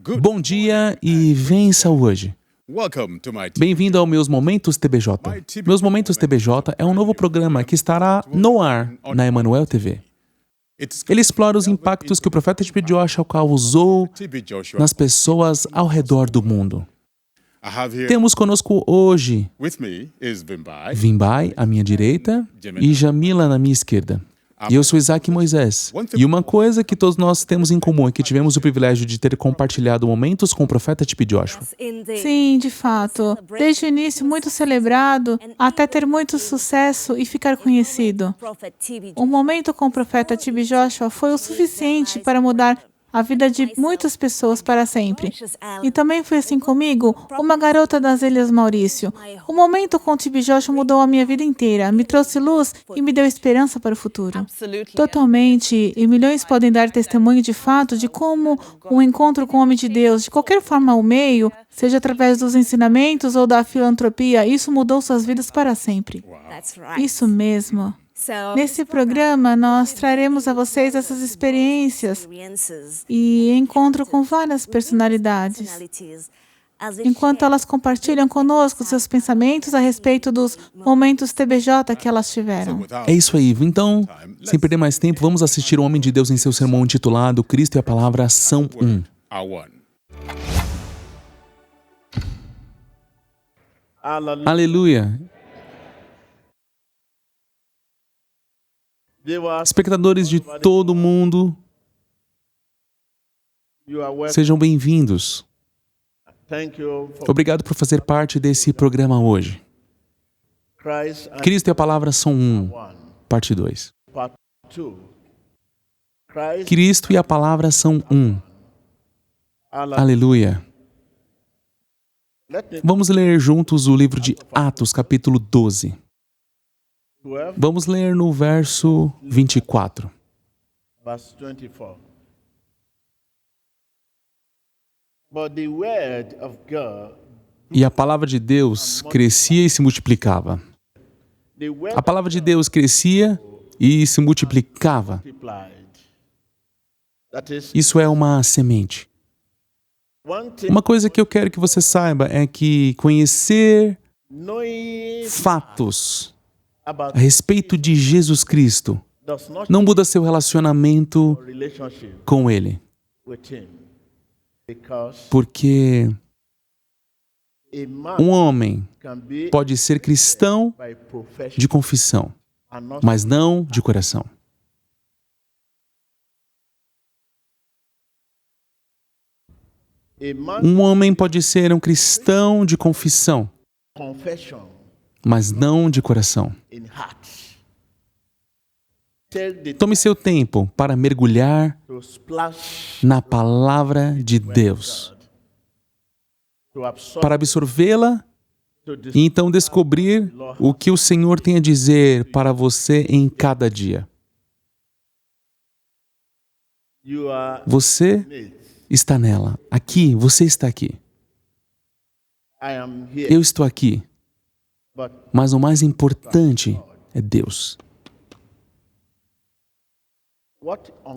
Bom dia e vença hoje. Bem-vindo ao Meus Momentos TBJ. Meus Momentos TBJ é um novo programa que estará no ar na Emanuel TV. Ele explora os impactos que o profeta TB Joshua causou nas pessoas ao redor do mundo. Temos conosco hoje Vimbai, à minha direita, e Jamila, na minha esquerda. E eu sou Isaac Moisés. E uma coisa que todos nós temos em comum é que tivemos o privilégio de ter compartilhado momentos com o profeta TB Joshua. Sim, de fato. Desde o início, muito celebrado, até ter muito sucesso e ficar conhecido. O momento com o profeta TB Joshua foi o suficiente para mudar a vida de muitas pessoas para sempre. E também foi assim comigo, uma garota das Ilhas Maurício. O momento com o TB Joshua mudou a minha vida inteira, me trouxe luz e me deu esperança para o futuro. Totalmente, e milhões podem dar testemunho de fato de como um encontro com o homem de Deus, de qualquer forma o meio, seja através dos ensinamentos ou da filantropia, isso mudou suas vidas para sempre. Isso mesmo. Nesse programa, nós traremos a vocês essas experiências e encontro com várias personalidades, enquanto elas compartilham conosco seus pensamentos a respeito dos momentos TBJ que elas tiveram. É isso aí. Então, sem perder mais tempo, vamos assistir o Homem de Deus em seu sermão intitulado Cristo e a Palavra são um. Aleluia! Espectadores de todo mundo, sejam bem-vindos. Obrigado por fazer parte desse programa hoje. Cristo e a Palavra são um, parte 2. Cristo e a Palavra são um. Aleluia. Vamos ler juntos o livro de Atos, capítulo 12. Vamos ler no verso 24. E a palavra de Deus crescia e se multiplicava. A palavra de Deus crescia e se multiplicava. Isso é uma semente. Uma coisa que eu quero que você saiba é que conhecer fatos a respeito de Jesus Cristo não muda seu relacionamento com Ele. Porque um homem pode ser cristão de confissão, mas não de coração. Um homem pode ser um cristão de confissão, mas não de coração. Tome seu tempo para mergulhar na palavra de Deus, para absorvê-la e então descobrir o que o Senhor tem a dizer para você em cada dia. Você está nela. Aqui, você está aqui. Eu estou aqui. Mas o mais importante é Deus.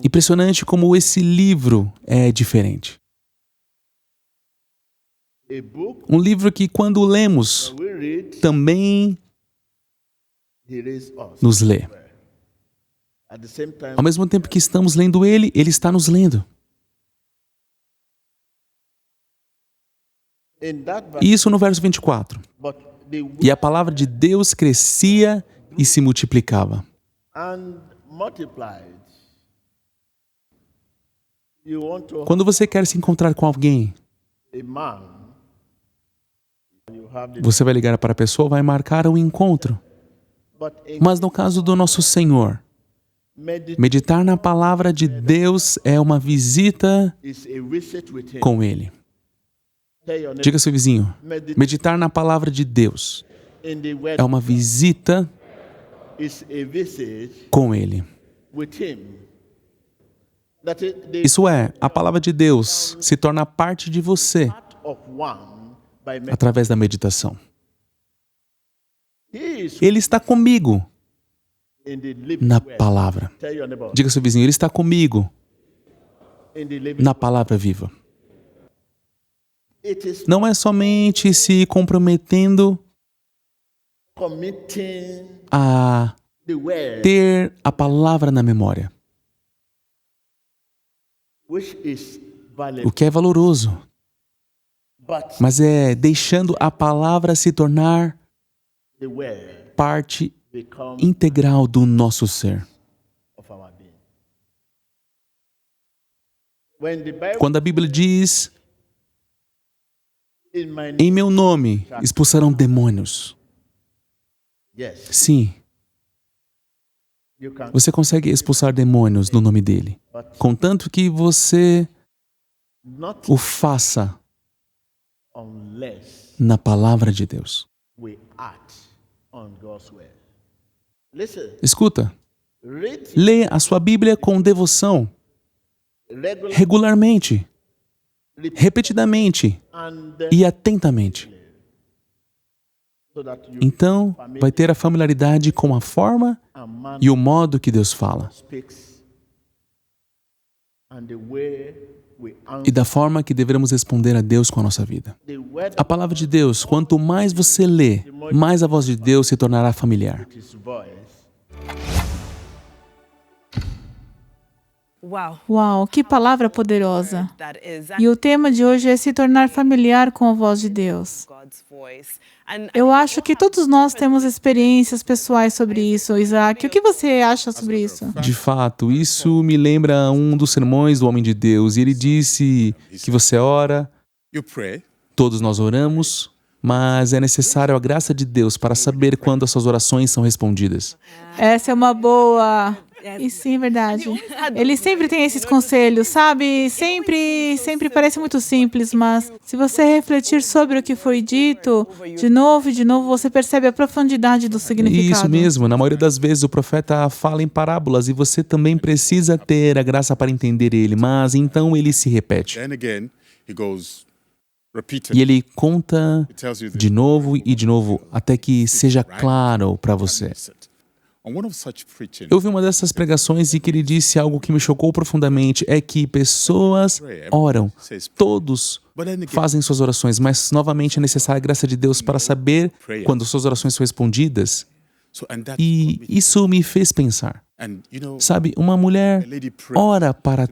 Impressionante como esse livro é diferente. Um livro que, quando lemos, também nos lê. Ao mesmo tempo que estamos lendo ele, ele está nos lendo. Isso no verso 24. E a palavra de Deus crescia e se multiplicava. Quando você quer se encontrar com alguém, você vai ligar para a pessoa, vai marcar um encontro. Mas no caso do nosso Senhor, meditar na palavra de Deus é uma visita com Ele. Diga ao seu vizinho, meditar na palavra de Deus é uma visita com Ele. Isso é, a palavra de Deus se torna parte de você através da meditação. Ele está comigo na palavra. Diga ao seu vizinho, Ele está comigo na palavra viva. não é somente se comprometendo a ter a palavra na memória, o que é valoroso, mas é deixando a palavra se tornar parte integral do nosso ser. Quando a Bíblia diz, em meu nome expulsarão demônios. Sim, você consegue expulsar demônios no nome dele, contanto que você o faça na palavra de Deus. Escuta, leia a sua Bíblia com devoção, regularmente, repetidamente e atentamente. Então, vai ter a familiaridade com a forma e o modo que Deus fala. E da forma que devemos responder a Deus com a nossa vida. A palavra de Deus, quanto mais você lê, mais a voz de Deus se tornará familiar. Uau, que palavra poderosa! E o tema de hoje é se tornar familiar com a voz de Deus. Eu acho que todos nós temos experiências pessoais sobre isso. Isaac, o que você acha sobre isso? De fato, isso me lembra um dos sermões do homem de Deus. E ele disse que você ora, todos nós oramos, mas é necessário a graça de Deus para saber quando as suas orações são respondidas. Essa é uma boa... E sim, verdade. Ele sempre tem esses conselhos, sabe? Sempre parece muito simples, mas se você refletir sobre o que foi dito, de novo e de novo, você percebe a profundidade do significado. Isso mesmo. Na maioria das vezes, o profeta fala em parábolas e você também precisa ter a graça para entender ele, mas então ele se repete. E ele conta de novo e de novo, até que seja claro para você. Eu vi uma dessas pregações e que ele disse algo que me chocou profundamente, é que pessoas oram, todos fazem suas orações, mas novamente é necessária a graça de Deus para saber quando suas orações são respondidas. E isso me fez pensar. Sabe, uma mulher ora para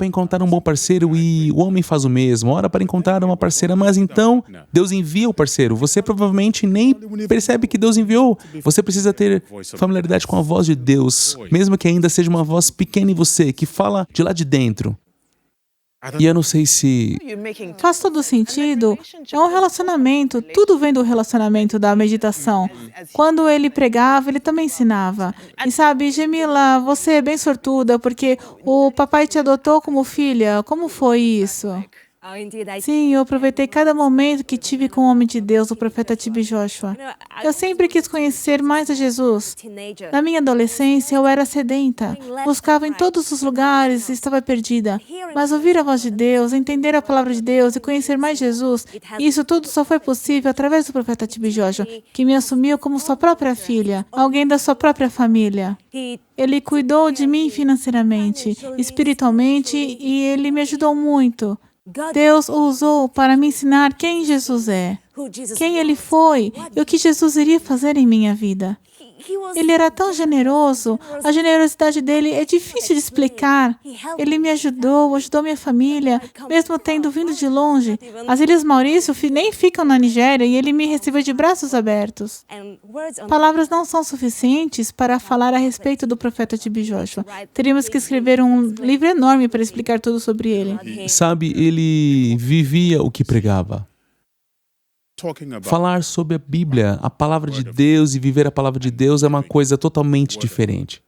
encontrar um bom parceiro e o homem faz o mesmo, ora para encontrar uma parceira, mas então Deus envia o parceiro. Você provavelmente nem percebe que Deus enviou. Você precisa ter familiaridade com a voz de Deus, mesmo que ainda seja uma voz pequena em você, que fala de lá de dentro. E eu não sei se... Faz todo sentido. É um relacionamento. Tudo vem do relacionamento, da meditação. Quando ele pregava, ele também ensinava. E sabe, Gemila, você é bem sortuda, porque o papai te adotou como filha. Como foi isso? Sim, eu aproveitei cada momento que tive com o homem de Deus, o profeta T.B. Joshua. Eu sempre quis conhecer mais a Jesus. Na minha adolescência, eu era sedenta. Buscava em todos os lugares e estava perdida. Mas ouvir a voz de Deus, entender a palavra de Deus e conhecer mais Jesus, isso tudo só foi possível através do profeta T.B. Joshua, que me assumiu como sua própria filha, alguém da sua própria família. Ele cuidou de mim financeiramente, espiritualmente, e ele me ajudou muito. Deus o usou para me ensinar quem Jesus é, quem Ele foi e o que Jesus iria fazer em minha vida. Ele era tão generoso, a generosidade dele é difícil de explicar. Ele me ajudou minha família, mesmo tendo vindo de longe. As Ilhas Maurício nem ficam na Nigéria e ele me recebeu de braços abertos. Palavras não são suficientes para falar a respeito do profeta T.B. Joshua. Teríamos que escrever um livro enorme para explicar tudo sobre ele. Sabe, ele vivia o que pregava. Falar sobre a Bíblia, a palavra de Deus e viver a palavra de Deus é uma coisa totalmente diferente.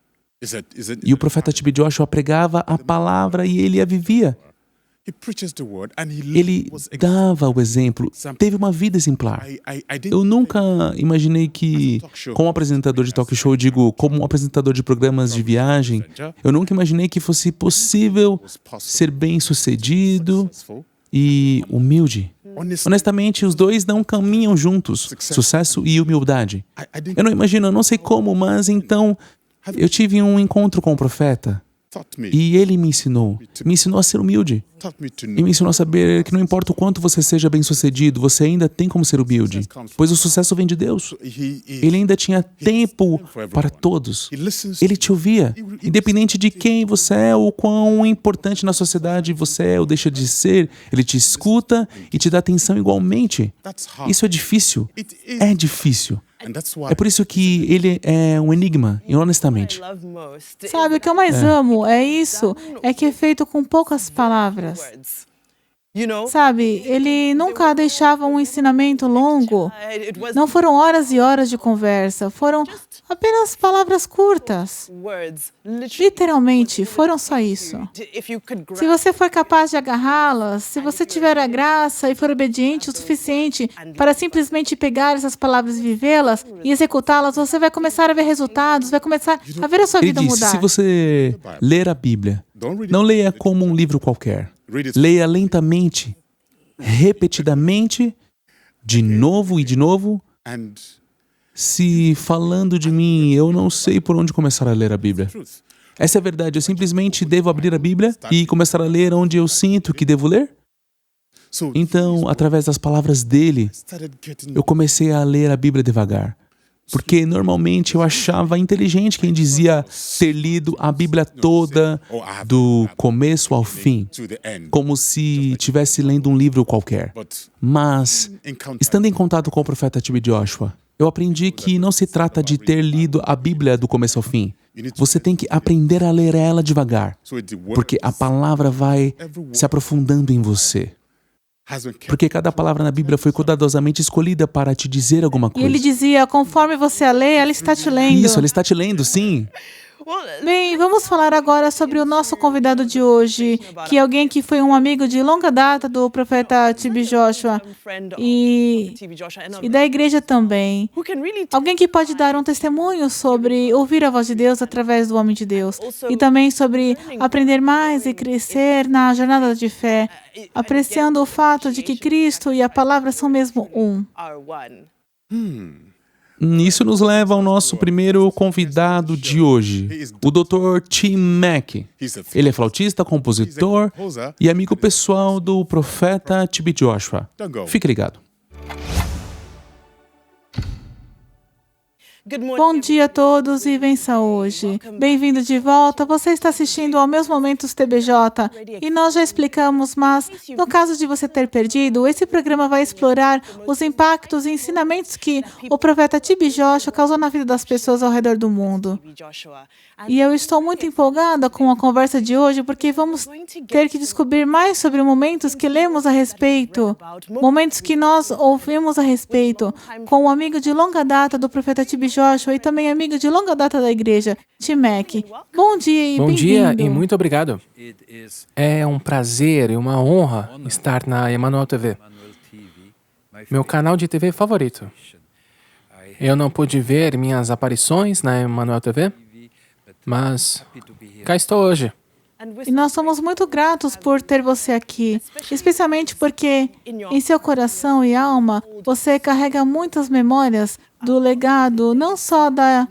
E o profeta T.B. Joshua pregava a palavra e ele a vivia. Ele dava o exemplo, teve uma vida exemplar. Eu nunca imaginei que, como apresentador de talk show, como apresentador de programas de viagem, eu nunca imaginei que fosse possível ser bem-sucedido e humilde. Honestamente, os dois não caminham juntos, sucesso e humildade. Eu não imagino, eu não sei como, mas então eu tive um encontro com o profeta. E ele me ensinou a ser humilde. E me ensinou a saber que não importa o quanto você seja bem-sucedido, você ainda tem como ser humilde, pois o sucesso vem de Deus. Ele ainda tinha tempo para todos. Ele te ouvia, independente de quem você é ou quão importante na sociedade você é ou deixa de ser, ele te escuta e te dá atenção igualmente. Isso é difícil. É difícil. É por isso que ele é um enigma, e honestamente. Sabe, o que eu mais amo é isso, é que é feito com poucas palavras. Sabe, ele nunca deixava um ensinamento longo. Não foram horas e horas de conversa, foram apenas palavras curtas. Literalmente, foram só isso. Se você for capaz de agarrá-las, se você tiver a graça e for obediente o suficiente para simplesmente pegar essas palavras e vivê-las e executá-las, você vai começar a ver resultados, vai começar a ver a sua vida mudar. Se você ler a Bíblia, não leia como um livro qualquer. Leia lentamente, repetidamente, de novo e de novo. Se falando de mim, eu não sei por onde começar a ler a Bíblia. Essa é a verdade, eu simplesmente devo abrir a Bíblia e começar a ler onde eu sinto que devo ler. Então, através das palavras dele, eu comecei a ler a Bíblia devagar. Porque normalmente eu achava inteligente quem dizia ter lido a Bíblia toda do começo ao fim, como se estivesse lendo um livro qualquer. Mas, estando em contato com o profeta T.B. Joshua, eu aprendi que não se trata de ter lido a Bíblia do começo ao fim. Você tem que aprender a ler ela devagar, porque a palavra vai se aprofundando em você. Porque cada palavra na Bíblia foi cuidadosamente escolhida para te dizer alguma coisa. E ele dizia, conforme você a lê, ela está te lendo. Isso, ela está te lendo, sim. Bem, vamos falar agora sobre o nosso convidado de hoje, que é alguém que foi um amigo de longa data do profeta T.B. Joshua e da igreja também. Alguém que pode dar um testemunho sobre ouvir a voz de Deus através do homem de Deus e também sobre aprender mais e crescer na jornada de fé, apreciando o fato de que Cristo e a palavra são mesmo um. Isso nos leva ao nosso primeiro convidado de hoje, o Dr. Tim Mack. Ele é flautista, compositor e amigo pessoal do profeta T.B. Joshua. Fique ligado. Bom dia a todos e vença hoje. Bem-vindo de volta. Você está assistindo ao Meus Momentos TBJ e nós já explicamos, mas no caso de você ter perdido, esse programa vai explorar os impactos e ensinamentos que o profeta T.B. Joshua causou na vida das pessoas ao redor do mundo. E eu estou muito empolgada com a conversa de hoje porque vamos ter que descobrir mais sobre momentos que lemos a respeito, momentos que nós ouvimos a respeito, com um amigo de longa data do profeta T.B. Joshua e também amigo de longa data da igreja, Tim Mack. Bom dia e bem-vindo. Bom dia e muito obrigado. É um prazer e uma honra estar na Emmanuel TV, meu canal de TV favorito. Eu não pude ver minhas aparições na Emmanuel TV, mas cá estou hoje. E nós somos muito gratos por ter você aqui, especialmente porque em seu coração e alma você carrega muitas memórias do legado, não só da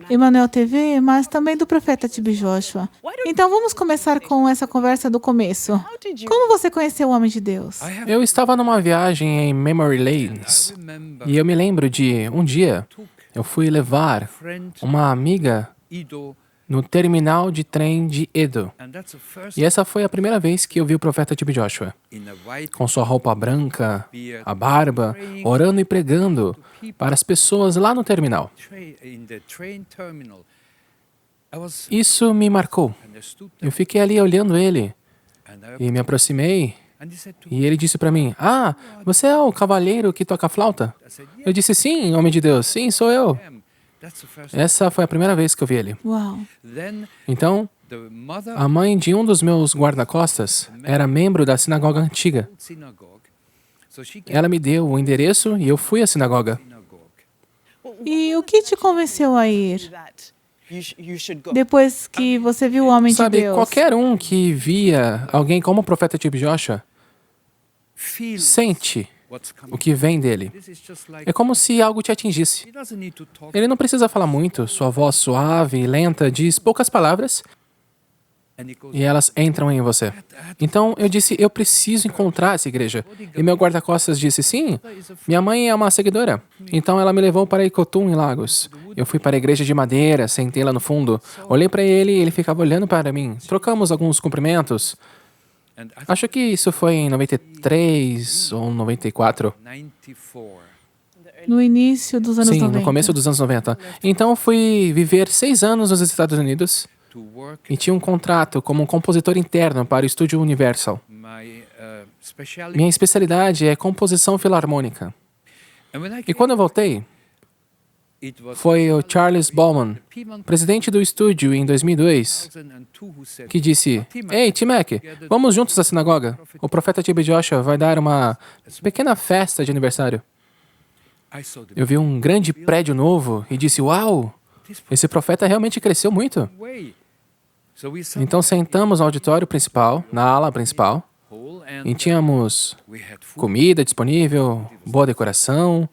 Emmanuel TV, mas também do profeta T.B. Joshua. Então vamos começar com essa conversa do começo. Como você conheceu o homem de Deus? Eu estava numa viagem em Memory Lanes e eu me lembro de um dia eu fui levar uma amiga no terminal de trem de Edo. E essa foi a primeira vez que eu vi o profeta T.B. Joshua, com sua roupa branca, a barba, orando e pregando para as pessoas lá no terminal. Isso me marcou. Eu fiquei ali olhando ele e me aproximei e ele disse para mim, você é o cavalheiro que toca flauta? Eu disse, sim, homem de Deus, sim, sou eu. Essa foi a primeira vez que eu vi ele. Uau. Então, a mãe de um dos meus guarda-costas era membro da sinagoga antiga. Ela me deu o endereço e eu fui à sinagoga. E o que te convenceu a ir? Depois que você viu o homem de Deus? Qualquer um que via alguém como o profeta T.B. Joshua sente o que vem dele. É como se algo te atingisse. Ele não precisa falar muito, sua voz suave e lenta diz poucas palavras e elas entram em você. Então eu disse, eu preciso encontrar essa igreja. E meu guarda-costas disse, sim, minha mãe é uma seguidora. Então ela me levou para Ikotum, em Lagos. Eu fui para a igreja de madeira, sentei lá no fundo. Olhei para ele e ele ficava olhando para mim. Trocamos alguns cumprimentos. Acho que isso foi em 93 ou 94. No início dos anos 90. Sim, no começo dos anos 90. Então fui viver 6 anos nos Estados Unidos e tinha um contrato como um compositor interno para o estúdio Universal. Minha especialidade é composição filarmônica. E quando eu voltei, foi o Charles Bowman, presidente do estúdio em 2002, que disse, ei, T-Mac, vamos juntos à sinagoga. O profeta T.B. Joshua vai dar uma pequena festa de aniversário. Eu vi um grande prédio novo e disse, uau, esse profeta realmente cresceu muito. Então sentamos no auditório principal, na ala principal, e tínhamos comida disponível, boa decoração.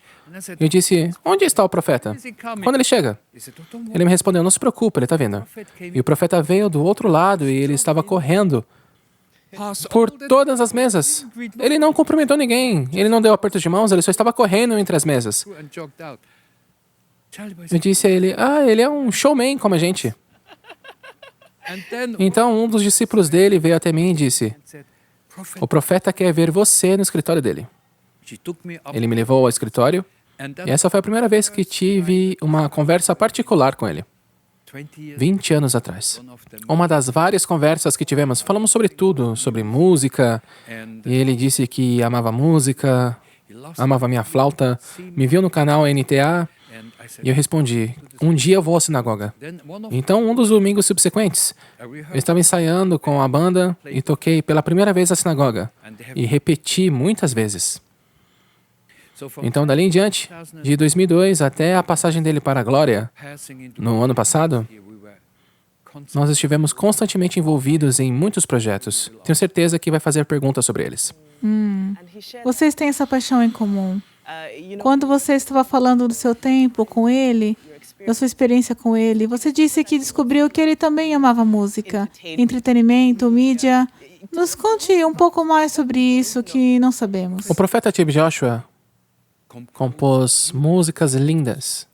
Eu disse, onde está o profeta? Quando ele chega? Ele me respondeu, não se preocupe, ele está vindo. E o profeta veio do outro lado e ele estava correndo por todas as mesas. Ele não cumprimentou ninguém, ele não deu aperto de mãos, ele só estava correndo entre as mesas. Eu disse a ele, ele é um showman como a gente. Então um dos discípulos dele veio até mim e disse, o profeta quer ver você no escritório dele. Ele me levou ao escritório e essa foi a primeira vez que tive uma conversa particular com ele. 20 anos atrás. Uma das várias conversas que tivemos, falamos sobre tudo, sobre música, e ele disse que amava música, amava minha flauta, me viu no canal NTA, e eu respondi, um dia eu vou à sinagoga. Então, um dos domingos subsequentes, eu estava ensaiando com a banda e toquei pela primeira vez à sinagoga, e repeti muitas vezes. Então, dali em diante, de 2002 até a passagem dele para a glória, no ano passado, nós estivemos constantemente envolvidos em muitos projetos. Tenho certeza que vai fazer perguntas sobre eles. Vocês têm essa paixão em comum. Quando você estava falando do seu tempo com ele, da sua experiência com ele, você disse que descobriu que ele também amava música, entretenimento, mídia. Nos conte um pouco mais sobre isso que não sabemos. O profeta T.B. Joshua compôs músicas lindas,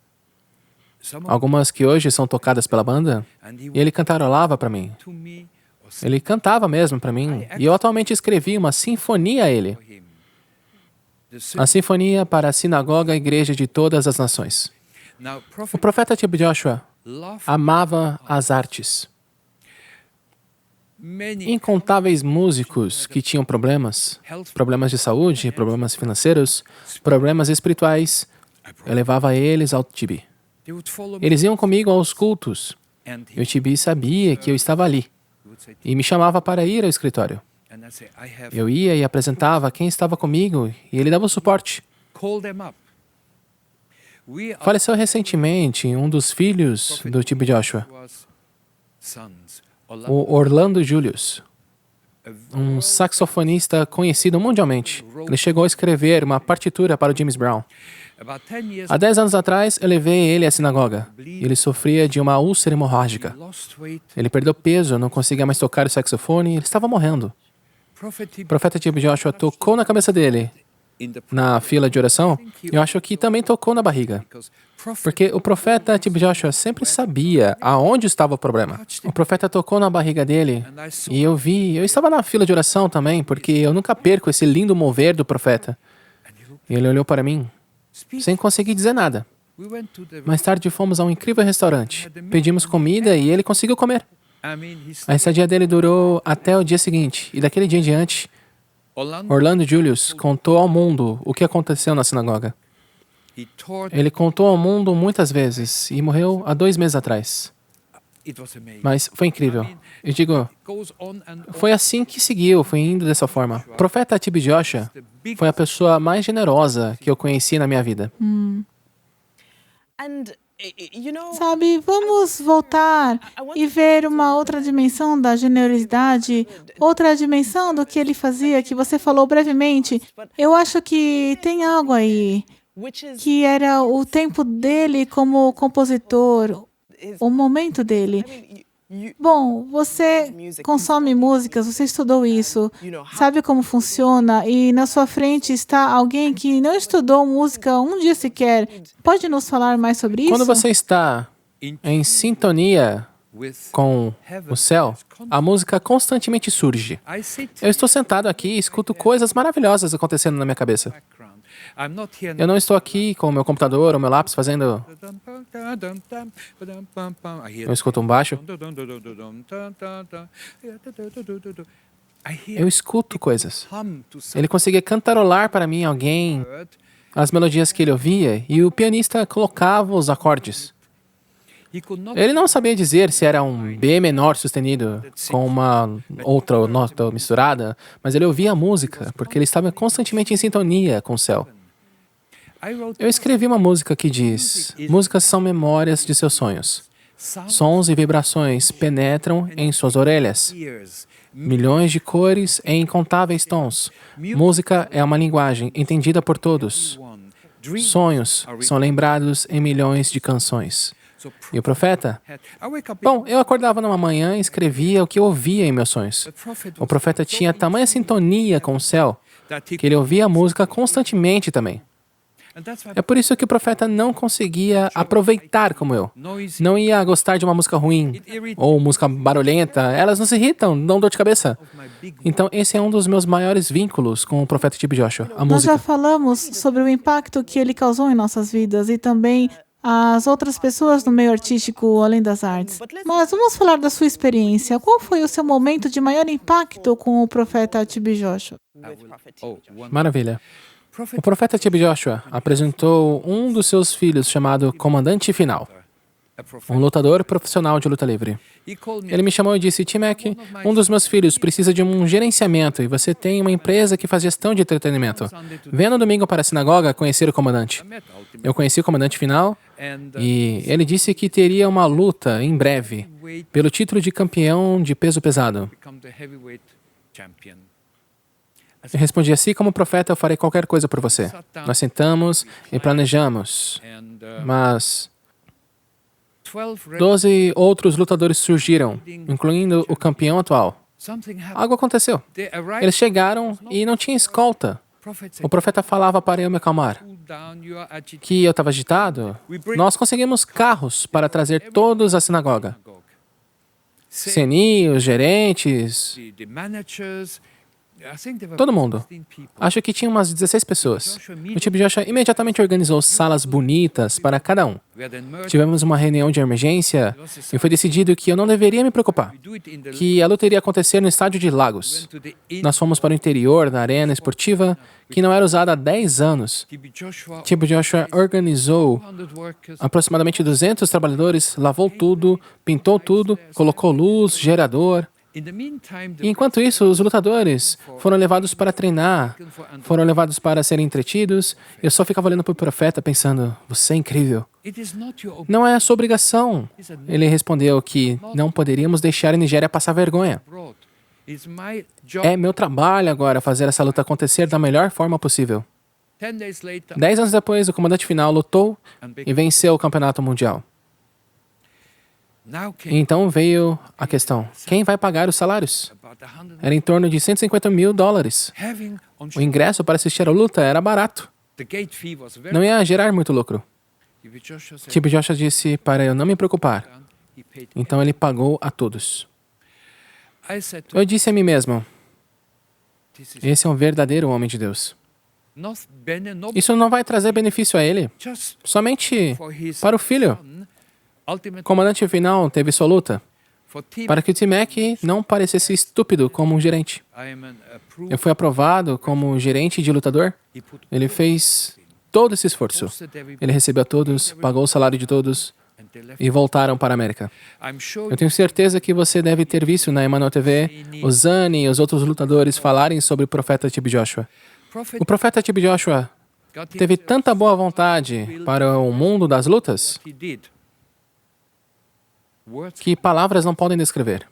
algumas que hoje são tocadas pela banda, e ele cantarolava para mim. Ele cantava mesmo para mim, e eu atualmente escrevi uma sinfonia a ele. A sinfonia para a sinagoga e igreja de todas as nações. O profeta T.B. Joshua amava as artes. Incontáveis músicos que tinham problemas de saúde, problemas financeiros, problemas espirituais, eu levava eles ao T.B. Eles iam comigo aos cultos, e o T.B. sabia que eu estava ali, e me chamava para ir ao escritório. Eu ia e apresentava quem estava comigo, e ele dava o suporte. Faleceu recentemente um dos filhos do T.B. Joshua, o Orlando Julius, um saxofonista conhecido mundialmente. Ele chegou a escrever uma partitura para o James Brown. Há 10 anos atrás, eu levei ele à sinagoga. Ele sofria de uma úlcera hemorrágica. Ele perdeu peso, não conseguia mais tocar o saxofone, ele estava morrendo. O profeta T.B. Joshua tocou na cabeça dele na fila de oração. Eu acho que também tocou na barriga. Porque o profeta T.B. Joshua sempre sabia aonde estava o problema. O profeta tocou na barriga dele e eu estava na fila de oração também, porque eu nunca perco esse lindo mover do profeta. E ele olhou para mim, sem conseguir dizer nada. Mais tarde fomos a um incrível restaurante. Pedimos comida e ele conseguiu comer. A estadia dele durou até o dia seguinte, e daquele dia em diante, Orlando Julius contou ao mundo o que aconteceu na sinagoga. Ele contou ao mundo muitas vezes e morreu há 2 meses atrás. Mas foi incrível. Eu digo, foi assim que seguiu, foi indo dessa forma. O profeta T.B. Joshua foi a pessoa mais generosa que eu conheci na minha vida. Sabe, vamos voltar e ver uma outra dimensão da generosidade, outra dimensão do que ele fazia, que você falou brevemente. Eu acho que tem algo aí, que era o tempo dele como compositor, o momento dele. Bom, você consome músicas, você estudou isso, sabe como funciona, e na sua frente está alguém que não estudou música um dia sequer. Pode nos falar mais sobre isso? Quando você está em sintonia com o céu, a música constantemente surge. Eu estou sentado aqui e escuto coisas maravilhosas acontecendo na minha cabeça. Eu não estou aqui com o meu computador ou meu lápis fazendo... Eu escuto um baixo. Eu escuto coisas. Ele conseguia cantarolar para mim alguém, as melodias que ele ouvia, e o pianista colocava os acordes. Ele não sabia dizer se era um B menor sustenido com uma outra nota misturada, mas ele ouvia a música, porque ele estava constantemente em sintonia com o céu. Eu escrevi uma música que diz: músicas são memórias de seus sonhos. Sons e vibrações penetram em suas orelhas. Milhões de cores em incontáveis tons. Música é uma linguagem entendida por todos. Sonhos são lembrados em milhões de canções. E o profeta? Bom, eu acordava numa manhã e escrevia o que eu ouvia em meus sonhos. O profeta tinha tamanha sintonia com o céu que ele ouvia a música constantemente também. É por isso que o profeta não conseguia aproveitar como eu. Não ia gostar de uma música ruim ou música barulhenta. Elas nos irritam, dão dor de cabeça. Então, esse é um dos meus maiores vínculos com o profeta T.B. Joshua, a música. Nós já falamos sobre o impacto que ele causou em nossas vidas e também as outras pessoas no meio artístico, além das artes. Mas vamos falar da sua experiência. Qual foi o seu momento de maior impacto com o profeta T.B. Joshua? Maravilha. O profeta T.B. Joshua apresentou um dos seus filhos chamado Comandante Final, um lutador profissional de luta livre. Ele me chamou e disse: T-Mac, um dos meus filhos precisa de um gerenciamento e você tem uma empresa que faz gestão de entretenimento. Venha no domingo para a sinagoga conhecer o comandante. Eu conheci o comandante Final e ele disse que teria uma luta em breve pelo título de campeão de peso pesado. Eu respondi: assim como profeta, eu farei qualquer coisa por você. Nós sentamos e planejamos, mas 12 outros lutadores surgiram, incluindo o campeão atual. Algo aconteceu. Eles chegaram e não tinha escolta. O profeta falava para eu me acalmar, que eu estava agitado. Nós conseguimos carros para trazer todos à sinagoga. Seni, os gerentes, todo mundo. Acho que tinha umas 16 pessoas. O T.B. Joshua imediatamente organizou salas bonitas para cada um. Tivemos uma reunião de emergência e foi decidido que eu não deveria me preocupar, que a luta iria acontecer no estádio de Lagos. Nós fomos para o interior da arena esportiva, que não era usada há 10 anos. T.B. Joshua organizou aproximadamente 200 trabalhadores, lavou tudo, pintou tudo, colocou luz, gerador. E enquanto isso, os lutadores foram levados para treinar, foram levados para serem entretidos. Eu só ficava olhando para o profeta pensando: você é incrível. Não é a sua obrigação. Ele respondeu que não poderíamos deixar a Nigéria passar vergonha. É meu trabalho agora fazer essa luta acontecer da melhor forma possível. 10 anos depois, o comandante Final lutou e venceu o campeonato mundial. Então veio a questão: quem vai pagar os salários? Era em torno de $150 mil. O ingresso para assistir a luta era barato. Não ia gerar muito lucro. T.B. Joshua disse para eu não me preocupar. Então ele pagou a todos. Eu disse a mim mesmo: esse é um verdadeiro homem de Deus. Isso não vai trazer benefício a ele, somente para o filho. O comandante Final teve sua luta para que o T-Mac não parecesse estúpido como um gerente. Eu fui aprovado como gerente de lutador. Ele fez todo esse esforço. Ele recebeu a todos, pagou o salário de todos e voltaram para a América. Eu tenho certeza que você deve ter visto na Emmanuel TV o Zani e os outros lutadores falarem sobre o profeta T.B. Joshua. O profeta T.B. Joshua teve tanta boa vontade para o mundo das lutas que palavras não podem descrever.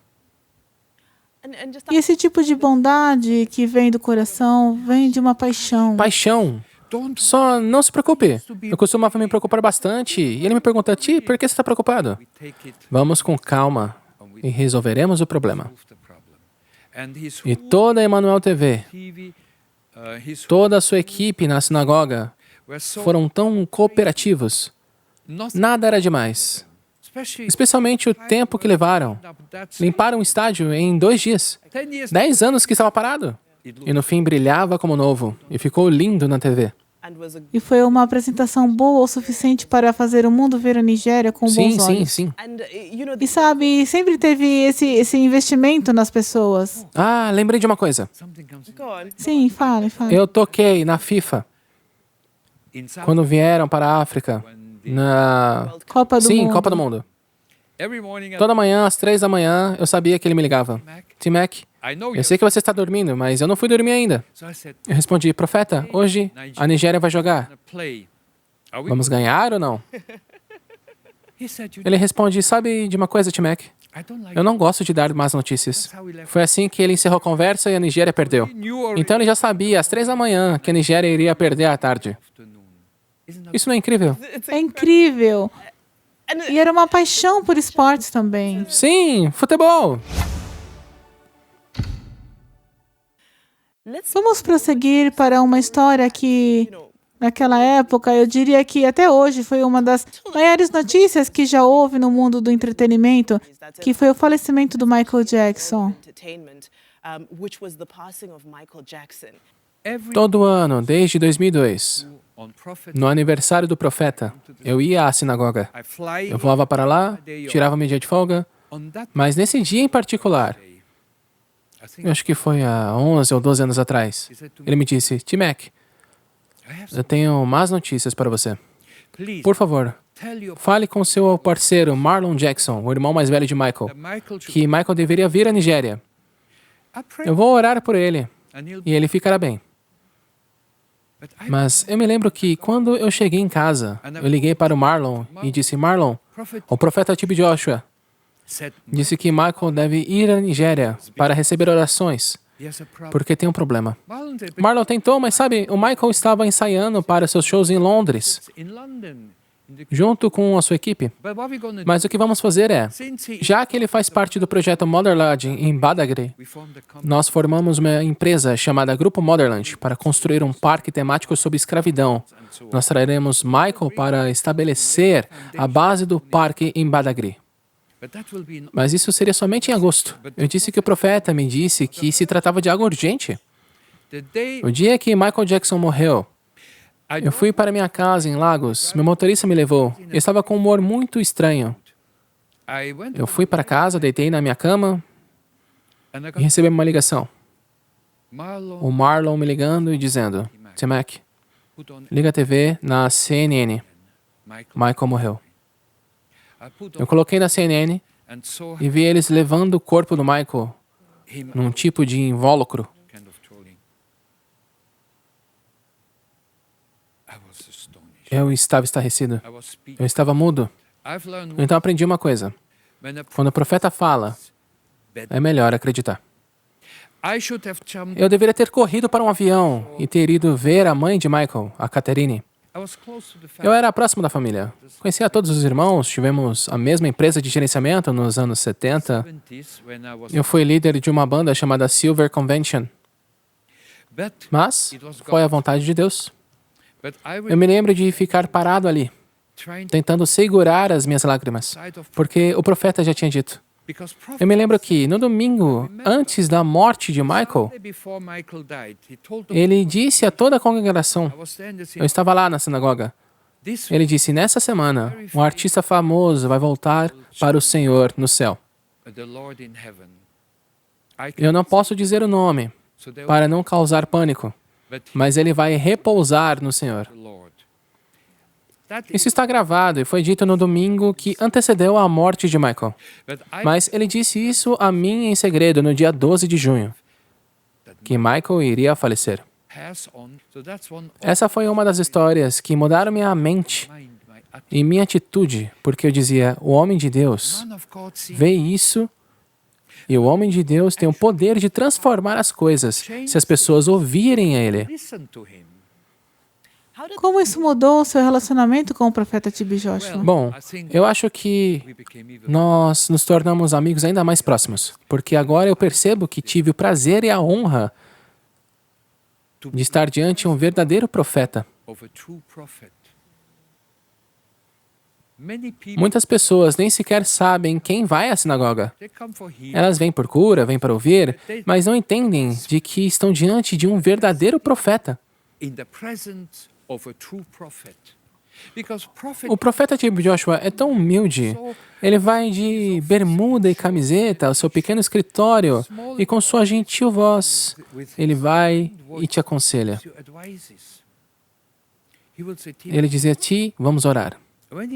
E esse tipo de bondade que vem do coração, vem de uma paixão. Paixão. Só não se preocupe. Eu costumava me preocupar bastante. E ele me pergunta: Ti, por que você está preocupado? Vamos com calma e resolveremos o problema. E toda a Emmanuel TV, toda a sua equipe na sinagoga foram tão cooperativos. Nada era demais. Especialmente o tempo que levaram. Limparam o estádio em 2 dias. 10 anos que estava parado. E no fim brilhava como novo. E ficou lindo na TV. E foi uma apresentação boa o suficiente para fazer o mundo ver a Nigéria com bons olhos. Sim. E sabe, sempre teve esse investimento nas pessoas. Ah, lembrei de uma coisa. Sim, fale. Eu toquei na FIFA. Quando vieram para a África. Na Copa do Mundo. Copa do Mundo. Toda manhã, às 3 da manhã, eu sabia que ele me ligava. T-Mac, eu sei que você está dormindo, mas eu não fui dormir ainda. Eu respondi, profeta, hoje a Nigéria vai jogar. Vamos ganhar ou não? Ele responde, sabe de uma coisa, T-Mac? Eu não gosto de dar más notícias. Foi assim que ele encerrou a conversa e a Nigéria perdeu. Então ele já sabia, às 3 da manhã, que a Nigéria iria perder à tarde. Isso não é incrível? É incrível. E era uma paixão por esportes também. Sim, futebol. Vamos prosseguir para uma história que, naquela época, eu diria que até hoje foi uma das maiores notícias que já houve no mundo do entretenimento, que foi o falecimento do Michael Jackson. Todo ano, desde 2002, no aniversário do profeta, eu ia à sinagoga. Eu voava para lá, tirava meu dia de folga, mas nesse dia em particular, eu acho que foi há 11 ou 12 anos atrás, ele me disse, T-Mac, eu tenho más notícias para você. Por favor, fale com seu parceiro Marlon Jackson, o irmão mais velho de Michael, que Michael deveria vir à Nigéria. Eu vou orar por ele e ele ficará bem. Mas eu me lembro que quando eu cheguei em casa, eu liguei para o Marlon e disse, Marlon, o profeta T.B. Joshua disse que Michael deve ir à Nigéria para receber orações, porque tem um problema. Marlon tentou, mas sabe, o Michael estava ensaiando para seus shows em Londres, junto com a sua equipe. Mas o que vamos fazer é, já que ele faz parte do projeto Motherland em Badagry, nós formamos uma empresa chamada Grupo Motherland para construir um parque temático sobre escravidão. Nós traremos Michael para estabelecer a base do parque em Badagry. Mas isso seria somente em agosto. Eu disse que o profeta me disse que se tratava de algo urgente. O dia que Michael Jackson morreu, eu fui para minha casa em Lagos, meu motorista me levou. Eu estava com um humor muito estranho. Eu fui para casa, deitei na minha cama e recebi uma ligação. O Marlon me ligando e dizendo, T-Mac, liga a TV na CNN. Michael morreu. Eu coloquei na CNN e vi eles levando o corpo do Michael num tipo de invólucro. Eu estava estarrecido. Eu estava mudo. Então aprendi uma coisa. Quando o profeta fala, é melhor acreditar. Eu deveria ter corrido para um avião e ter ido ver a mãe de Michael, a Catherine. Eu era próximo da família. Conhecia todos os irmãos, tivemos a mesma empresa de gerenciamento nos anos 70. Eu fui líder de uma banda chamada Silver Convention. Mas foi a vontade de Deus. Eu me lembro de ficar parado ali, tentando segurar as minhas lágrimas, porque o profeta já tinha dito. Eu me lembro que, no domingo, antes da morte de Michael, ele disse a toda a congregação, eu estava lá na sinagoga, ele disse, nessa semana, um artista famoso vai voltar para o Senhor no céu. Eu não posso dizer o nome, para não causar pânico, mas ele vai repousar no Senhor. Isso está gravado e foi dito no domingo que antecedeu a morte de Michael. Mas ele disse isso a mim em segredo no dia 12 de junho, que Michael iria falecer. Essa foi uma das histórias que mudaram minha mente e minha atitude, porque eu dizia, o homem de Deus vê isso e o homem de Deus tem o poder de transformar as coisas se as pessoas ouvirem a ele. Como isso mudou o seu relacionamento com o profeta TB Joshua? Bom, eu acho que nós nos tornamos amigos ainda mais próximos, porque agora eu percebo que tive o prazer e a honra de estar diante de um verdadeiro profeta. Muitas pessoas nem sequer sabem quem vai à sinagoga. Elas vêm por cura, vêm para ouvir, mas não entendem de que estão diante de um verdadeiro profeta. O profeta TB Joshua é tão humilde. Ele vai de bermuda e camiseta ao seu pequeno escritório e com sua gentil voz, ele vai e te aconselha. Ele dizia, Ti, vamos orar.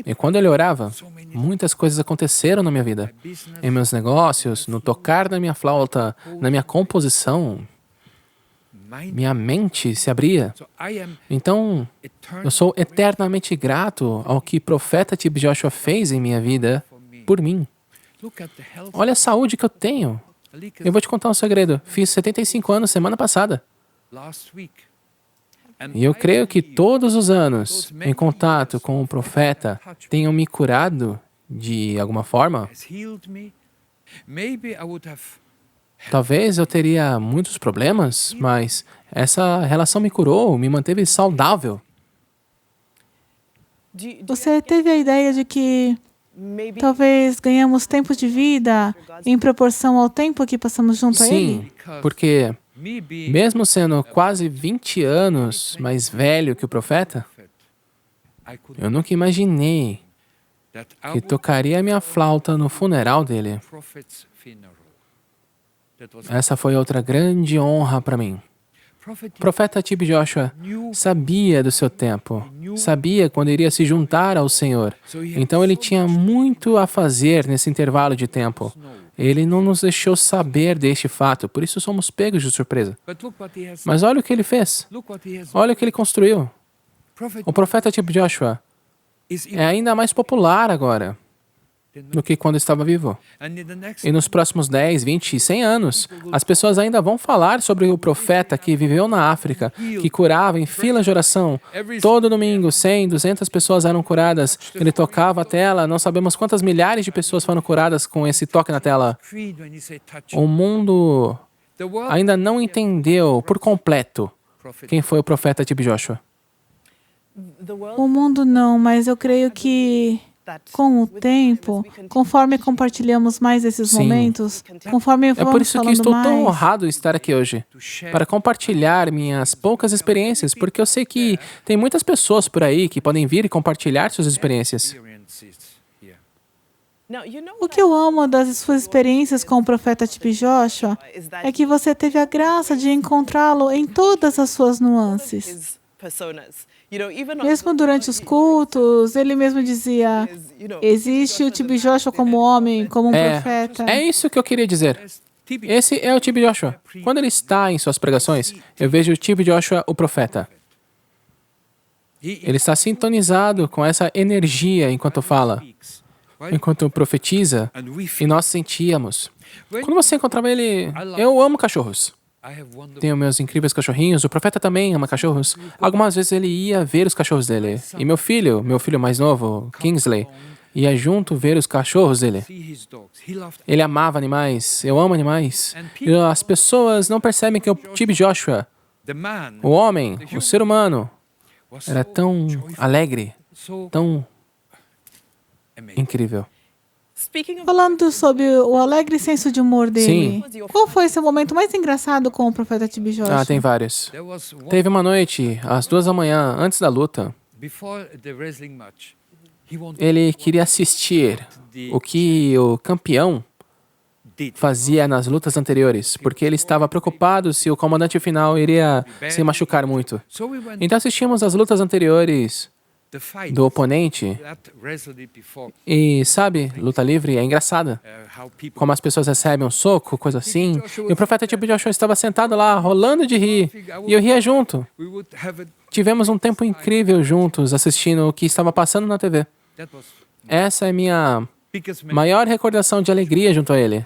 E quando ele orava, muitas coisas aconteceram na minha vida. Em meus negócios, no tocar da minha flauta, na minha composição, minha mente se abria. Então, eu sou eternamente grato ao que o profeta TB Joshua fez em minha vida por mim. Olha a saúde que eu tenho. Eu vou te contar um segredo. Fiz 75 anos semana passada. E eu creio que todos os anos, em contato com o profeta, tenham me curado de alguma forma. Talvez eu teria muitos problemas, mas essa relação me curou, me manteve saudável. Você teve a ideia de que talvez ganhamos tempo de vida em proporção ao tempo que passamos junto a Ele? Sim, porque mesmo sendo quase 20 anos mais velho que o profeta, eu nunca imaginei que tocaria a minha flauta no funeral dele. Essa foi outra grande honra para mim. O profeta TB Joshua sabia do seu tempo, sabia quando iria se juntar ao Senhor. Então ele tinha muito a fazer nesse intervalo de tempo. Ele não nos deixou saber deste fato, por isso somos pegos de surpresa. Mas olha o que ele fez. Olha o que ele construiu. O profeta TB Joshua é ainda mais popular agora do que quando estava vivo. E nos próximos 10, 20, 100 anos, as pessoas ainda vão falar sobre o profeta que viveu na África, que curava em fila de oração. Todo domingo, 100, 200 pessoas eram curadas. Ele tocava a tela, não sabemos quantas milhares de pessoas foram curadas com esse toque na tela. O mundo ainda não entendeu por completo quem foi o profeta TB Joshua. O mundo não, mas eu creio que com o tempo, conforme compartilhamos mais esses momentos, conforme É vamos por isso que falando estou tão mais, honrado de estar aqui hoje, para compartilhar minhas poucas experiências, porque eu sei que tem muitas pessoas por aí que podem vir e compartilhar suas experiências. o que eu amo das suas experiências com o profeta TB Joshua é que você teve a graça de encontrá-lo em todas as suas nuances. Mesmo durante os cultos, ele mesmo dizia, existe o TB Joshua como homem, como um profeta. É isso que eu queria dizer. Esse é o TB Joshua. Quando ele está em suas pregações, eu vejo o TB Joshua, o profeta. Ele está sintonizado com essa energia enquanto fala, enquanto profetiza, e nós sentíamos. Quando você encontrava ele, eu amo cachorros. Tenho meus incríveis cachorrinhos, o profeta também ama cachorros. Algumas vezes ele ia ver os cachorros dele. E meu filho mais novo, Kingsley, ia junto ver os cachorros dele. Ele amava animais, eu amo animais. E as pessoas não percebem que o TB Joshua, o homem, o ser humano, era tão alegre, tão incrível. Falando sobre o alegre senso de humor dele, qual foi seu momento mais engraçado com o profeta TB Joshua? Tem vários. Teve uma noite, às 2 da manhã, antes da luta, ele queria assistir o que o campeão fazia nas lutas anteriores, porque ele estava preocupado se o comandante final iria se machucar muito. Então assistimos as lutas anteriores do oponente e, sabe, luta livre é engraçada. Como as pessoas recebem um soco, coisa assim. E o profeta TB Joshua estava sentado lá, rolando de rir, e eu ria junto. Tivemos um tempo incrível juntos, assistindo o que estava passando na TV. Essa é a minha maior recordação de alegria junto a ele.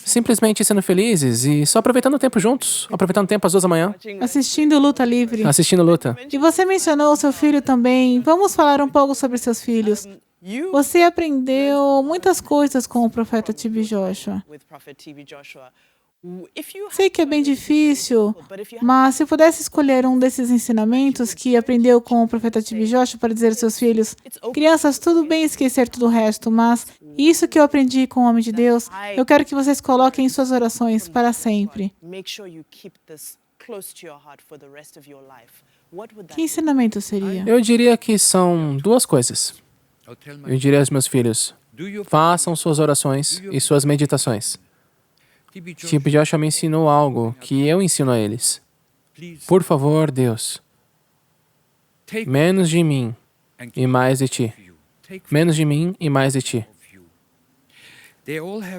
simplesmente sendo felizes e só aproveitando o tempo juntos, aproveitando o tempo às 2 da manhã, Assistindo luta livre. assistindo luta. E você mencionou o seu filho também. Vamos falar um pouco sobre seus filhos. Você aprendeu muitas coisas com o profeta T.B. Joshua. Sei que é bem difícil, mas se pudesse escolher um desses ensinamentos que aprendeu com o profeta T.B. Joshua para dizer aos seus filhos, crianças, tudo bem esquecer tudo o resto, mas isso que eu aprendi com o homem de Deus, eu quero que vocês coloquem em suas orações para sempre. Que ensinamento seria? Eu diria que são duas coisas. Eu diria aos meus filhos, façam suas orações e suas meditações. T.B. Joshua me ensinou algo que eu ensino a eles. Por favor, Deus, menos de mim e mais de ti. Menos de mim e mais de ti.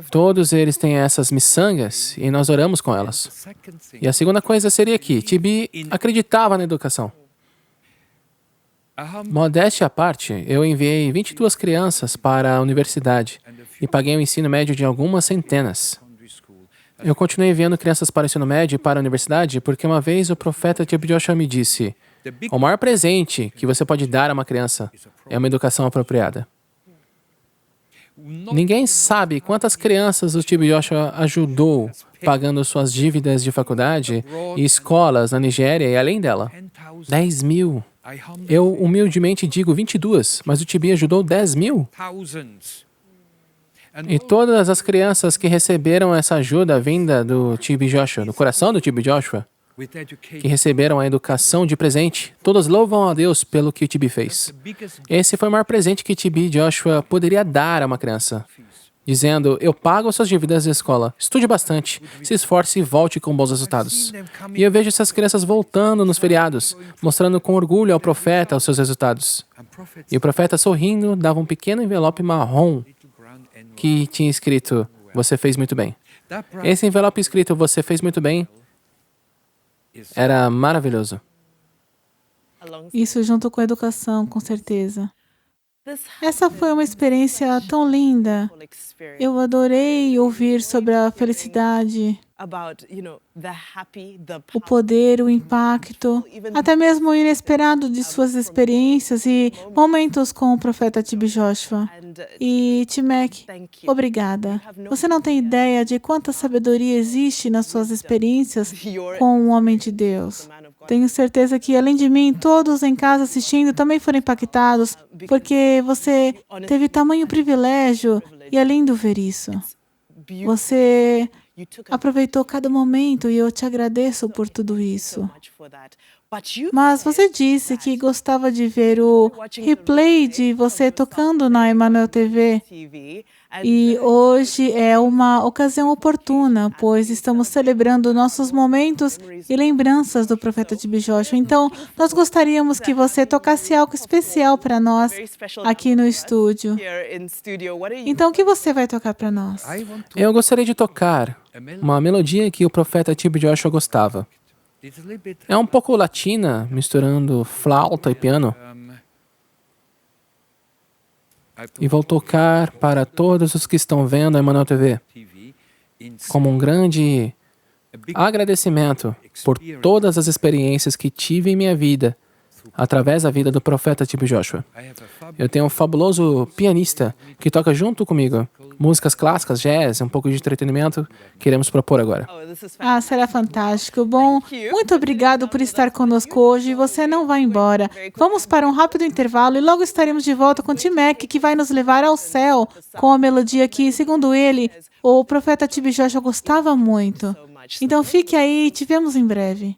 Todos eles têm essas miçangas e nós oramos com elas. E a segunda coisa seria que T.B. acreditava na educação. Modéstia à parte, eu enviei 22 crianças para a universidade e paguei o ensino médio de algumas centenas. Eu continuei enviando crianças para o ensino médio e para a universidade porque uma vez o profeta T.B. Joshua me disse: o maior presente que você pode dar a uma criança é uma educação apropriada. Ninguém sabe quantas crianças o T.B. Joshua ajudou pagando suas dívidas de faculdade e escolas na Nigéria e além dela. 10 mil. Eu humildemente digo 22, mas o T.B. ajudou 10 mil. E todas as crianças que receberam essa ajuda vinda do T.B. Joshua, do coração do T.B. Joshua, que receberam a educação de presente, todos louvam a Deus pelo que o T.B. fez. Esse foi o maior presente que T.B. Joshua poderia dar a uma criança, dizendo: eu pago as suas dívidas da escola, estude bastante, se esforce e volte com bons resultados. E eu vejo essas crianças voltando nos feriados, mostrando com orgulho ao profeta os seus resultados. E o profeta, sorrindo, dava um pequeno envelope marrom que tinha escrito: você fez muito bem. Esse envelope escrito: você fez muito bem, era maravilhoso. Isso junto com a educação, com certeza. Essa foi uma experiência tão linda. Eu adorei ouvir sobre a felicidade, o poder, o impacto, até mesmo o inesperado de suas experiências e momentos com o profeta T.B. Joshua. E, T.Mac, obrigada. Você não tem ideia de quanta sabedoria existe nas suas experiências com o homem de Deus. Tenho certeza que, além de mim, todos em casa assistindo também foram impactados, porque você teve tamanho privilégio e é lindo ver isso. Você aproveitou cada momento e eu te agradeço por tudo isso. Mas você disse que gostava de ver o replay de você tocando na Emmanuel TV. E hoje é uma ocasião oportuna, pois estamos celebrando nossos momentos e lembranças do profeta T.B. Joshua. Então, nós gostaríamos que você tocasse algo especial para nós aqui no estúdio. Então, o que você vai tocar para nós? Eu gostaria de tocar uma melodia que o profeta T.B. Joshua gostava. É um pouco latina, misturando flauta e piano. E vou tocar para todos os que estão vendo a Emmanuel TV como um grande agradecimento por todas as experiências que tive em minha vida através da vida do profeta T.B. Joshua. Eu tenho um fabuloso pianista que toca junto comigo músicas clássicas, jazz, um pouco de entretenimento que iremos propor agora. Será fantástico. Bom, muito obrigado por estar conosco hoje. Você não vai embora. Vamos para um rápido intervalo e logo estaremos de volta com T.Mac, que vai nos levar ao céu com a melodia que, segundo ele, o profeta T.B. Joshua gostava muito. Então fique aí e te vemos em breve.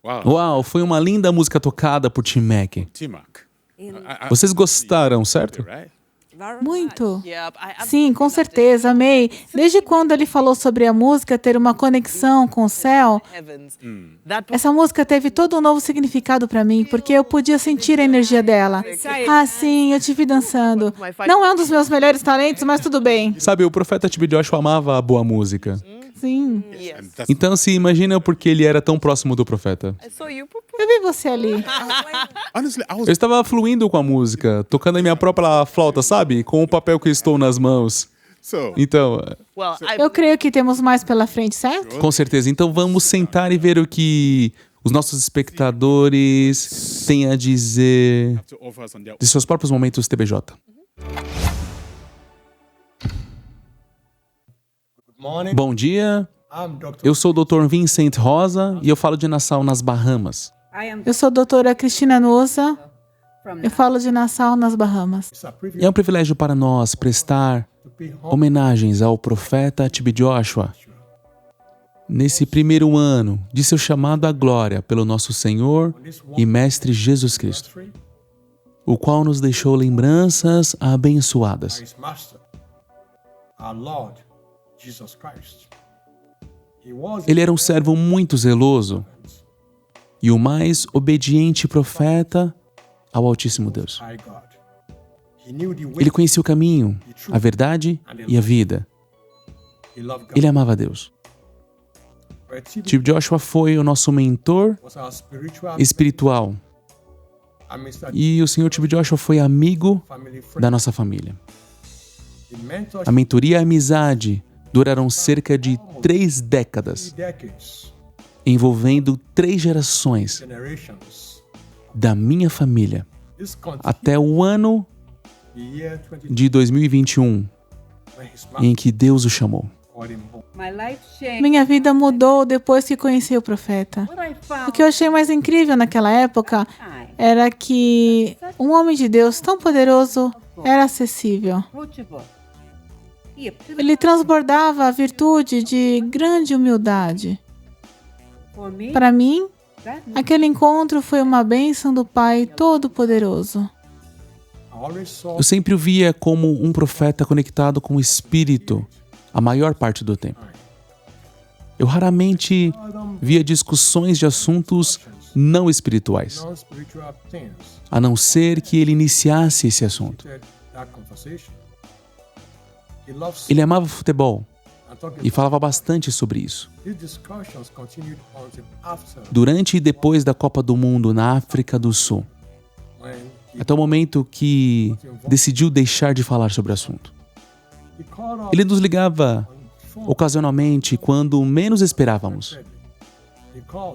Uau, foi uma linda música tocada por Tim Mack. Vocês gostaram, certo? Muito. Sim, com certeza, amei. Desde quando ele falou sobre a música ter uma conexão com o céu, essa música teve todo um novo significado para mim, porque eu podia sentir a energia dela. Ah, sim, eu te vi dançando. Não é um dos meus melhores talentos, mas tudo bem. Sabe, o profeta TB Joshua amava a boa música. Sim. Então se imagina porque ele era tão próximo do profeta. Eu vi você ali. Eu estava fluindo com a música, tocando a minha própria flauta, sabe? Com o papel que estou nas mãos. Então, Eu creio que temos mais pela frente, certo? com certeza. Então vamos sentar e ver o que os nossos espectadores têm a dizer de seus próprios momentos TBJ. Bom dia, eu sou o Dr. Vincent Rosa e eu falo de Nassau, nas Bahamas. Eu sou a doutora Cristina Noza. Eu falo de Nassau, nas Bahamas. É um privilégio para nós prestar homenagens ao profeta TB Joshua nesse primeiro ano de seu chamado à glória pelo nosso Senhor e Mestre Jesus Cristo, o qual nos deixou lembranças abençoadas. Ele era um servo muito zeloso e o mais obediente profeta ao Altíssimo Deus. Ele conhecia o caminho, a verdade e a vida. Ele amava a Deus. TB Joshua foi o nosso mentor espiritual. E o Sr. TB Joshua foi amigo da nossa família. A mentoria e a amizade duraram cerca de 3 décadas, envolvendo 3 gerações da minha família, até o ano de 2021, em que Deus o chamou. Minha vida mudou depois que conheci o profeta. O que eu achei mais incrível naquela época era que um homem de Deus tão poderoso era acessível. Ele transbordava a virtude de grande humildade. Para mim, aquele encontro foi uma bênção do Pai Todo-Poderoso. Eu sempre o via como um profeta conectado com o Espírito a maior parte do tempo. Eu raramente via discussões de assuntos não espirituais, a não ser que ele iniciasse esse assunto. Ele amava futebol e falava bastante sobre isso. Durante e depois da Copa do Mundo na África do Sul, até o momento que decidiu deixar de falar sobre o assunto. Ele nos ligava ocasionalmente quando menos esperávamos,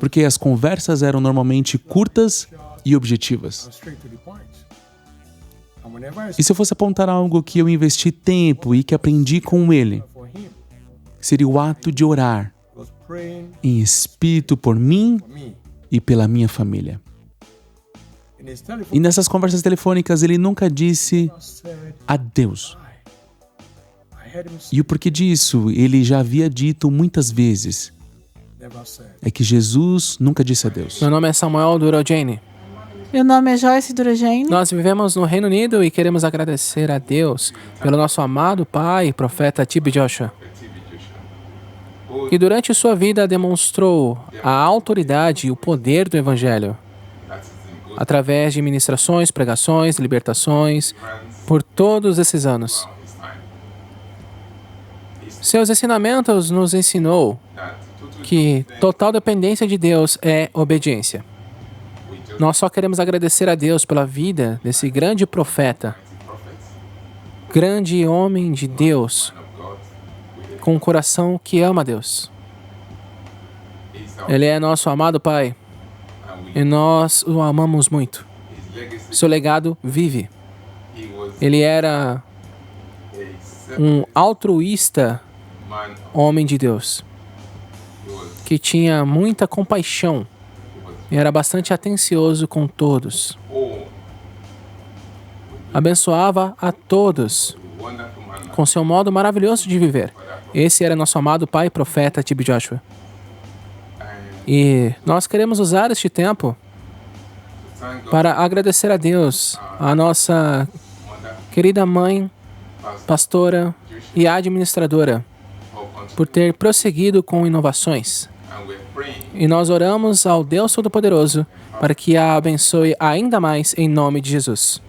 porque as conversas eram normalmente curtas e objetivas. E se eu fosse apontar algo que eu investi tempo e que aprendi com ele, seria o ato de orar em espírito por mim e pela minha família. E nessas conversas telefônicas ele nunca disse adeus. E o porquê disso ele já havia dito muitas vezes. É que Jesus nunca disse adeus. Meu nome é Samuel Durogene. Meu nome é Joyce Durogene. Nós vivemos no Reino Unido e queremos agradecer a Deus pelo nosso amado pai, profeta TB Joshua, que durante sua vida demonstrou a autoridade e o poder do Evangelho através de ministrações, pregações, libertações, por todos esses anos. Seus ensinamentos nos ensinou que total dependência de Deus é obediência. Nós só queremos agradecer a Deus pela vida desse grande profeta, grande homem de Deus, com um coração que ama Deus. Ele é nosso amado Pai e nós o amamos muito. Seu legado vive. Ele era um altruísta homem de Deus, que tinha muita compaixão e era bastante atencioso com todos. Abençoava a todos com seu modo maravilhoso de viver. Esse era nosso amado pai, profeta TB Joshua. E nós queremos usar este tempo para agradecer a Deus, a nossa querida mãe, pastora e administradora, por ter prosseguido com inovações. E nós oramos ao Deus Todo-Poderoso para que a abençoe ainda mais em nome de Jesus.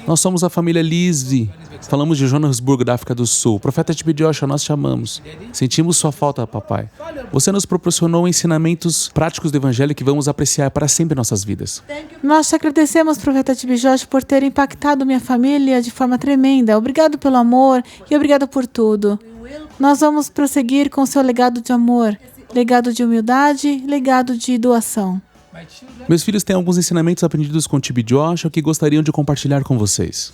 Nós somos a família Lisvi. Falamos de Johannesburgo, da África do Sul. Profeta TB Joshua, nós te amamos. Sentimos sua falta, papai. Você nos proporcionou ensinamentos práticos do Evangelho que vamos apreciar para sempre em nossas vidas. Nós te agradecemos, Profeta TB Joshua, por ter impactado minha família de forma tremenda. Obrigado pelo amor e obrigado por tudo. Nós vamos prosseguir com seu legado de amor, legado de humildade, legado de doação. Meus filhos têm alguns ensinamentos aprendidos com TB Joshua que gostariam de compartilhar com vocês.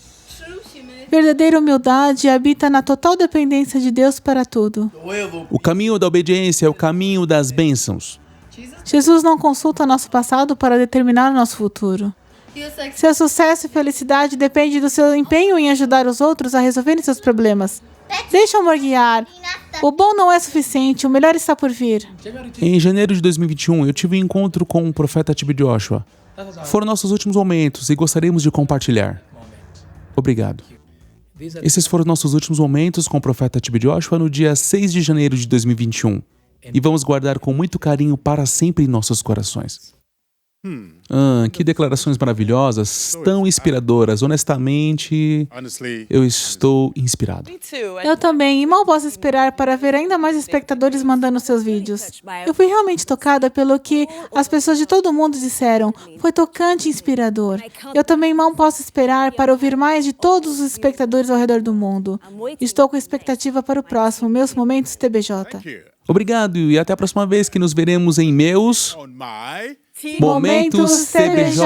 Verdadeira humildade habita na total dependência de Deus para tudo. O caminho da obediência é o caminho das bênçãos. Jesus não consulta nosso passado para determinar o nosso futuro. Seu sucesso e felicidade dependem do seu empenho em ajudar os outros a resolverem seus problemas. Deixa o amor guiar. O bom não é suficiente, o melhor está por vir. Em janeiro de 2021, eu tive um encontro com o profeta TB Joshua. Foram nossos últimos momentos e gostaríamos de compartilhar. Obrigado. Esses foram nossos últimos momentos com o profeta TB Joshua no dia 6 de janeiro de 2021. E vamos guardar com muito carinho para sempre em nossos corações. Que declarações maravilhosas, tão inspiradoras. Honestamente, eu estou inspirado. Eu também, e mal posso esperar para ver ainda mais espectadores mandando seus vídeos. Eu fui realmente tocada pelo que as pessoas de todo mundo disseram. Foi tocante e inspirador. Eu também mal posso esperar para ouvir mais de todos os espectadores ao redor do mundo. Estou com expectativa para o próximo, Meus Momentos TBJ. Obrigado e até a próxima vez que nos veremos em meus Momentos TBJ.